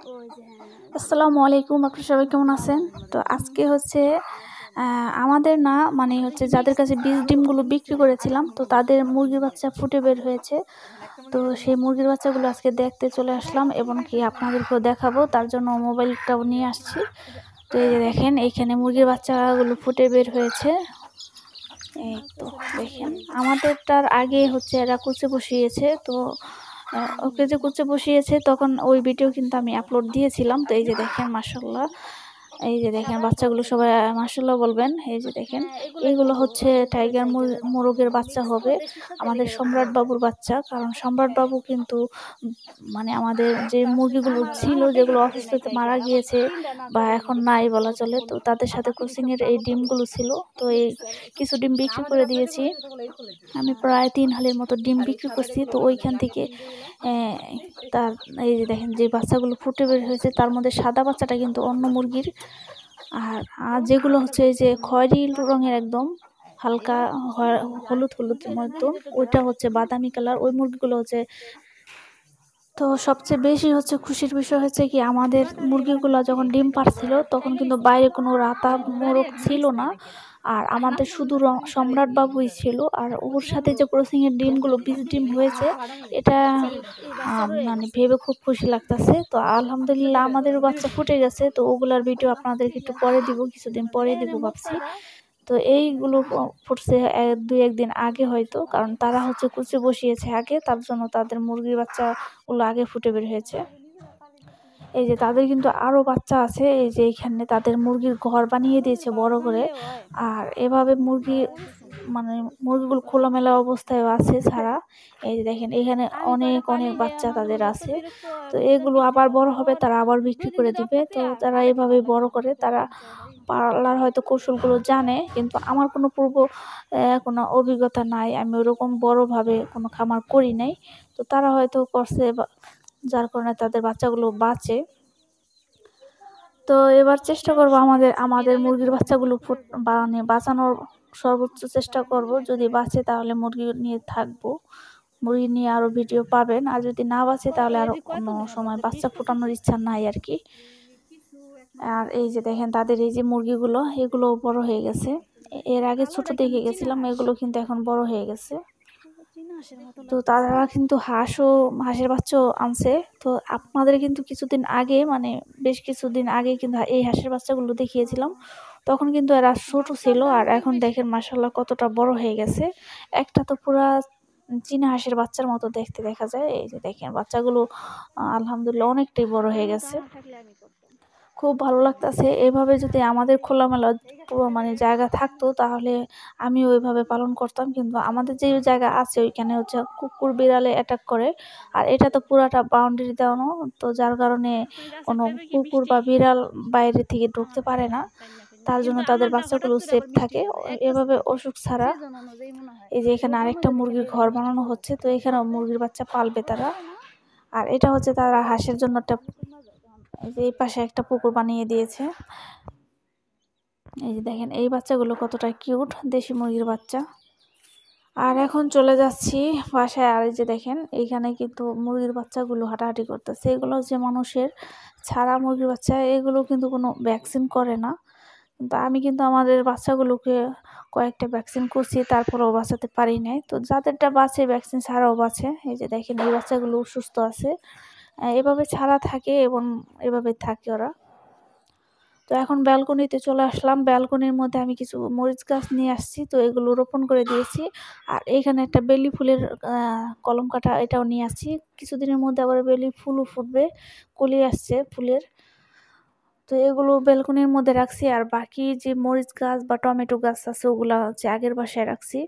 আসসালামু আলাইকুম, আপনারা সবাই কেমন আছেন? তো আজকে হচ্ছে আমাদের না মানে হচ্ছে যাদের কাছে বীজ ডিমগুলো বিক্রি করেছিলাম, তো তাদের মুরগির বাচ্চা ফুটে বের হয়েছে। তো সেই মুরগির বাচ্চাগুলো আজকে দেখতে চলে আসলাম এবং কি আপনাদেরকেও দেখাবো, তার জন্য মোবাইলটাও নিয়ে আসছি। তো এই যে দেখেন, এইখানে মুরগির বাচ্চাগুলো ফুটে বের হয়েছে। এই তো দেখেন, আমাদেরটার আগে হচ্ছে এরা কুচে বসিয়েছে। তো ওকে যে কুচে বসিয়েছে তখন ওই ভিডিও কিন্তু আমি আপলোড দিয়েছিলাম। তো এই যে দেখেন, মাশাআল্লাহ, এই যে দেখেন বাচ্চাগুলো সবাই মাশাআল্লাহ বলবেন। এই যে দেখেন, এইগুলো হচ্ছে টাইগার মোরগের বাচ্চা হবে, আমাদের সম্রাট বাবুর বাচ্চা। কারণ সম্রাট বাবু কিন্তু মানে আমাদের যে মুরগিগুলো ছিল যেগুলো অসুস্থতে মারা গিয়েছে বা এখন নাই বলা চলে, তো তাদের সাথে ক্রসিং এর এই ডিমগুলো ছিল। তো এই কিছু ডিম বিক্রি করে দিয়েছি, আমি প্রায় 3 হালের মতো ডিম বিক্রি করছি। তো ওইখান থেকে তার এই যে দেখেন যে বাচ্চাগুলো ফুটে বের হয়েছে, তার মধ্যে সাদা বাচ্চাটা কিন্তু অন্য মুরগির। আর যেগুলো হচ্ছে এই যে খয়েরি রঙের একদম হালকা হলুদ হলুদ মতন, ওইটা হচ্ছে বাদামি কালার, ওই মুরগিগুলো হচ্ছে। তো সবচেয়ে বেশি হচ্ছে খুশির বিষয় হচ্ছে কি, আমাদের মুরগিগুলো যখন ডিম পাড়ছিল তখন কিন্তু বাইরে কোনো রাতা মোরগ ছিল না, আর আমাদের শুধু সম্রাট বাবুই ছিল। আর ওর সাথে যে ক্রসিং এর ডিমগুলো বীজ ডিম হয়েছে, এটা মানে ভেবে খুব খুশি লাগতেছে। তো আলহামদুলিল্লাহ আমাদের বাচ্চা ফুটে গেছে। তো ওগুলার ভিডিও আপনাদেরকে একটু পরে দিব, কিছুদিন পরে দিব ভাবছি। তো এইগুলো ফুটছে 2-1 দিন আগে হয়তো, কারণ তারা হচ্ছে কুচে বসিয়েছে আগে, তার জন্য তাদের মুরগির বাচ্চাগুলো আগে ফুটে বের হয়েছে। এই যে তাদের কিন্তু আরো বাচ্চা আছে, এই যে এখানে তাদের মুরগির ঘর বানিয়ে দিয়েছে বড় করে। আর এভাবে মানে মুরগিগুলো খোলামেলা অবস্থায় আছে ছাড়া। এই যে দেখেন, এখানে অনেক অনেক বাচ্চা তাদের আছে। তো এগুলো আবার বড় হবে, তারা আবার বিক্রি করে দিবে। তো তারা এভাবে বড় করে, তারা পালার হয়তো কৌশলগুলো জানে, কিন্তু আমার কোনো অভিজ্ঞতা নাই, আমি ওরকম বড়ভাবে কোনো খামার করি নাই। তো তারা হয়তো করছে, যার কারণে তাদের বাচ্চাগুলো বাঁচে। তো এবার চেষ্টা করব আমাদের মুরগির বাচ্চাগুলো মানে বাঁচানোর সর্বোচ্চ চেষ্টা করব। যদি বাঁচে তাহলে মুরগি নিয়ে থাকবো, মুরগি নিয়ে আরো ভিডিও পাবেন। আর যদি না বাঁচে তাহলে আরো কোনো সময় বাচ্চা ফোটানোর ইচ্ছা নাই আর কি। আর এই যে দেখেন তাদের এই যে মুরগিগুলো, এগুলো বড় হয়ে গেছে। এর আগে ছোট দেখে গেছিলাম, এগুলো কিন্তু এখন বড় হয়ে গেছে। তো তারা কিন্তু হাঁসের বাচ্চাও আনছে। তো আপনাদের কিন্তু কিছুদিন আগে, মানে বেশ কিছুদিন আগে কিন্তু এই হাঁসের বাচ্চাগুলো দেখিয়েছিলাম, তখন কিন্তু এরা ছোট ছিল। আর এখন দেখেন মাশাআল্লাহ কতটা বড় হয়ে গেছে। একটা তো পুরা চীনা হাঁসের বাচ্চার মতো দেখতে দেখা যায়। এই যে দেখেন বাচ্চাগুলো আলহামদুলিল্লাহ অনেকটাই বড় হয়ে গেছে। খুব ভালো লাগতেছে। এভাবে যদি আমাদের খোলামেলা মানে জায়গা থাকতো তাহলে আমি ওইভাবে পালন করতাম, কিন্তু আমাদের যে জায়গা আছে ওইখানে হচ্ছে কুকুর বিড়ালে অ্যাটাক করে। আর এটা তো পুরাটা বাউন্ডারি দেওয়ানো, তো যার কারণে কোনো কুকুর বা বিড়াল বাইরে থেকে ঢুকতে পারে না, তার জন্য তাদের বাচ্চাগুলো সেফ থাকে এভাবে অসুখ ছাড়া। এই যে এখানে আরেকটা মুরগির ঘর বানানো হচ্ছে, তো এখানে মুরগির বাচ্চা পালবে তারা। আর এটা হচ্ছে তারা হাঁসের জন্য একটা, এই যে এই পাশে একটা পুকুর বানিয়ে দিয়েছে। এই যে দেখেন এই বাচ্চাগুলো কতটা কিউট, দেশি মুরগির বাচ্চা। আর এখন চলে যাচ্ছি বাসায়। আর এই যে দেখেন এইখানে কিন্তু মুরগির বাচ্চাগুলো হাঁটাহাঁটি করতেছে, এগুলো হচ্ছে মানুষের ছাড়া মুরগির বাচ্চা, এগুলো কিন্তু কোনো ভ্যাকসিন করে না। কিন্তু আমি কিন্তু আমাদের বাচ্চাগুলোকে কয়েকটা ভ্যাকসিন করছি, তারপরেও বাঁচাতে পারি নাই। তো যাদেরটা বাঁচে ভ্যাকসিন ছাড়াও বাঁচে। এই যে দেখেন এই বাচ্চাগুলো সুস্থ আছে, এভাবে ছাড়া থাকে এবং এভাবে থাকে ওরা। তো এখন ব্যালকনিতে চলে আসলাম, ব্যালকনির মধ্যে আমি কিছু মরিচ গাছ নিয়ে আসছি, তো এগুলো রোপণ করে দিয়েছি। আর এখানে একটা বেলি ফুলের কলম কাটা, এটাও নিয়ে আসছি। কিছুদিনের মধ্যে আবার বেলি ফুলও ফুটবে, কলি আসছে ফুলের। তো এগুলো ব্যালকনির মধ্যে রাখছি। আর বাকি যে মরিচ গাছ বা টমেটো গাছ আছে ওগুলা হচ্ছে আগের বাসায় রাখছি।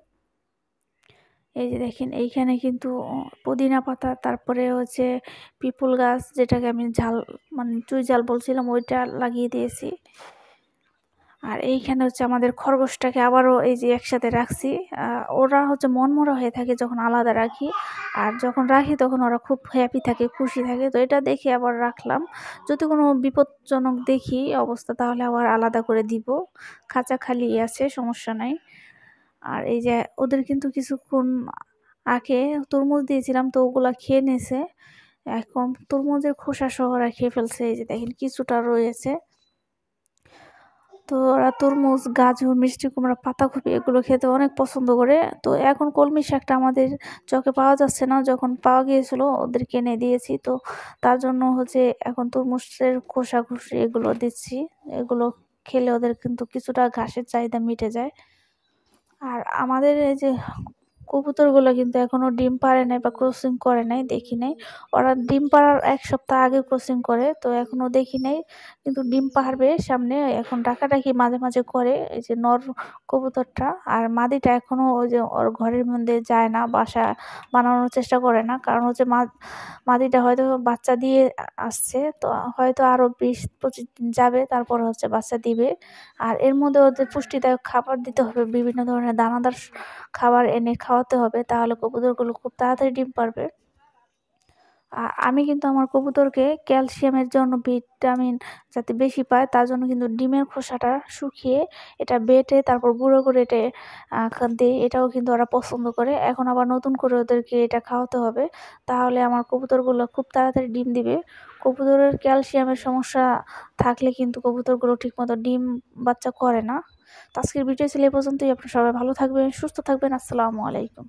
এই যে দেখেন এইখানে কিন্তু পুদিনা পাতা, তারপরে হচ্ছে পিপল গাছ, যেটাকে আমি মানে চুই ঝাল বলছিলাম, ওইটা লাগিয়ে দিয়েছি। আর এইখানে হচ্ছে আমাদের খরগোশটাকে আবারও এই যে একসাথে রাখছি। ওরা হচ্ছে মনমরা হয়ে থাকে যখন আলাদা রাখি, আর যখন রাখি তখন ওরা খুব হ্যাপি থাকে, খুশি থাকে। তো এটা দেখে আবার রাখলাম, যদি কোনো বিপজ্জনক দেখি অবস্থা তাহলে আবার আলাদা করে দিব। খাঁচা খালি আছে, সমস্যা নাই। আর এই যে ওদের কিন্তু কিছুক্ষণ আগে তরমুজ দিয়েছিলাম, তো ওগুলা খেয়ে নিয়েছে। এখন তরমুজের খোসা সহ ওরা খেয়ে ফেলছে। এই যে দেখেন কিছুটা রয়েছে। তো ওরা তরমুজ, গাজর, মিষ্টি কুমড়া, পাতাকপি এগুলো খেতে অনেক পছন্দ করে। তো এখন কলমি শাকটা আমাদের চকে পাওয়া যাচ্ছে না, যখন পাওয়া গিয়েছিল ওদেরকে এনে দিয়েছি। তো তার জন্য হচ্ছে এখন তরমুজের খোসা-খুসি এগুলো দিচ্ছি। এগুলো খেলে ওদের কিন্তু কিছুটা ঘাসের চাহিদা মিটে যায়। আর আমাদের এই যে কবুতরগুলো কিন্তু এখনো ডিম পাড়ে নাই বা ক্রসিং করে নাই, দেখি নাই। ওরা ডিম পাড়ার ১ সপ্তাহ আগে ক্রসিং করে, তো এখনো দেখি নাই। কিন্তু ডিম পাড়বে সামনে, এখন ডাকাডাকি মাঝে মাঝে করে এই যে নর কবুতরটা। আর মাদিটা এখনো ওই যে ওর ঘরের মধ্যে যায় না, বাসা বানানোর চেষ্টা করে না। কারণ হচ্ছে মাদিটা হয়তো বাচ্চা দিয়ে আসছে, তো হয়তো আরো ২০-২৫ দিন যাবে, তারপর হচ্ছে বাচ্চা দিবে। আর এর মধ্যে ওদের পুষ্টিদায়ক খাবার দিতে হবে, বিভিন্ন ধরনের দানাদার খাবার এনে খাওয়াতে হবে, তাহলে কবুতরগুলো খুব তাড়াতাড়ি ডিম পারবে। আমি কিন্তু আমার কবুতরকে ক্যালসিয়ামের জন্য, ভিটামিন যাতে বেশি পায় তার জন্য কিন্তু ডিমের খোসাটা শুকিয়ে এটা বেটে তারপর গুঁড়ো করে এটা দেই। এটাও কিন্তু ওরা পছন্দ করে। এখন আবার নতুন করে ওদেরকে এটা খাওয়াতে হবে, তাহলে আমার কবুতরগুলো খুব তাড়াতাড়ি ডিম দিবে। কবুতরের ক্যালসিয়ামের সমস্যা থাকলে কিন্তু কবুতরগুলো ঠিকমতো ডিম বাচ্চা করে না। তো আজকের ভিডিও ছিল এ পর্যন্তই। আপনারা সবাই ভালো থাকবেন, সুস্থ থাকবেন। আসসালামু আলাইকুম।